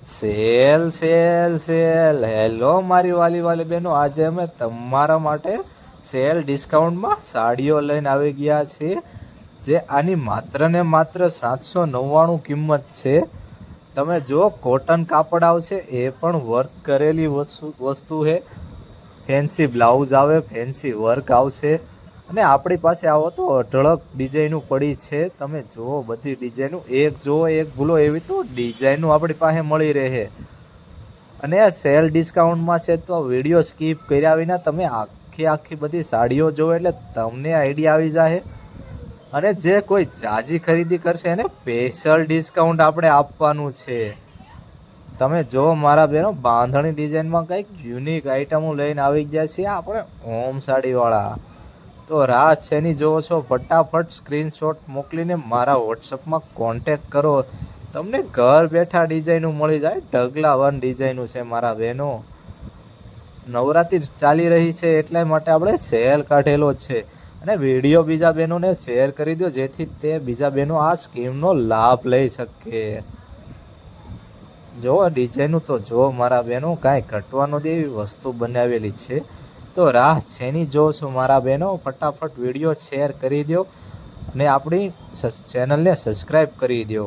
Sale sale sale hello મારી વાલી બહેનો, આજે અમે તમારા માટે સેલ ડિસ્કાઉન્ટમાં સાડીઓ લઈને આવી ગયા છીએ, જે આની માત્ર ને માત્ર 799 કિંમત છે. તમે જો કોટન કાપડ આવશે, એ પણ વર્ક કરેલી વસ્તુ છે. ફેન્સી બ્લાઉઝ આવે, ફેન્સી વર્ક આવશે, અને આપણી પાસે આવો તો અઢળક ડિઝાઇનો પડી છે. તમે જુઓ, બધી ડિઝાઇનો એક જુઓ એક ભૂલો એવી તો ડિઝાઇનો આપણી પાસે મળી રહે. અને આ સેલ ડિસ્કાઉન્ટમાં છે, તો વિડીયો સ્કીપ કર્યા વિના તમે આખી બધી સાડીઓ જુઓ એટલે તમને આઈડિયા આવી જાય. અને જે કોઈ જાજી ખરીદી કરશે એને સ્પેશિયલ ડિસ્કાઉન્ટ આપણે આપવાનું છે. તમે જો મારા બહેનો, બાંધણી ડિઝાઇનમાં કંઈક યુનિક આઇટમો લઈને આવી ગયા છીએ આપણે ઓમ સાડીવાળા. તો રાહ શેની જોવો છો? ફટાફટ સ્ક્રીનશોટ મોકલીને મારા વોટ્સઅપમાં કોન્ટેક કરો. તમને ઘર બેઠા ડિઝાઇનો મળી જાય. ઢગલાવન ડિઝાઇનો છે મારા બહેનો. નવરાત્રી ચાલી રહી છે, એટલા માટે આપણે સેલ કાઢેલો છે. અને વિડીયો બીજા બહેનોને શેર કરી દો, જેથી તે બીજા બહેનો આ સ્કીમનો લાભ લઈ શકે. જો ડિઝાઇનો તો જો મારા બહેનો, કાંઈ ઘટવાનો એવી વસ્તુ બનાવેલી છે. તો રાહ શેની જોશો મારા બહેનો? ફટાફટ વિડીયો શેર કરી દો અને આપણી ચેનલને સબસ્ક્રાઈબ કરી દો.